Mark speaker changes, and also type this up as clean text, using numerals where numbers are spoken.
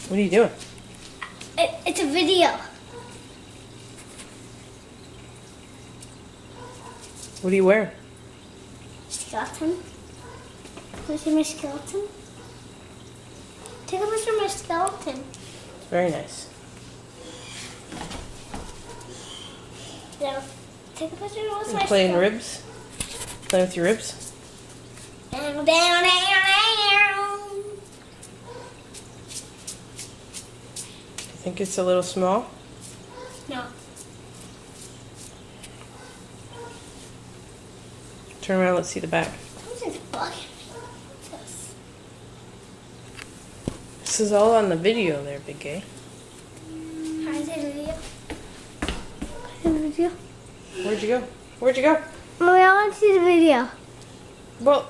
Speaker 1: What are you doing?
Speaker 2: It's a video.
Speaker 1: What are you wearing?
Speaker 2: Skeleton. Can you see my skeleton? Take a picture of my skeleton.
Speaker 1: It's very nice.
Speaker 2: Yeah. Take a picture of
Speaker 1: You
Speaker 2: my
Speaker 1: playing
Speaker 2: skeleton.
Speaker 1: ribs? Playing with your ribs?
Speaker 2: Down, down, down, down.
Speaker 1: You think it's a little small?
Speaker 2: No.
Speaker 1: Turn around, let's see the back.
Speaker 2: Something's bugging me. What's this?
Speaker 1: This is all on the video there, Big Gay.
Speaker 2: How is it a video? Is it a video?
Speaker 1: Where'd you go? Where'd you go?
Speaker 2: Mommy, I want to see the video.
Speaker 1: Well,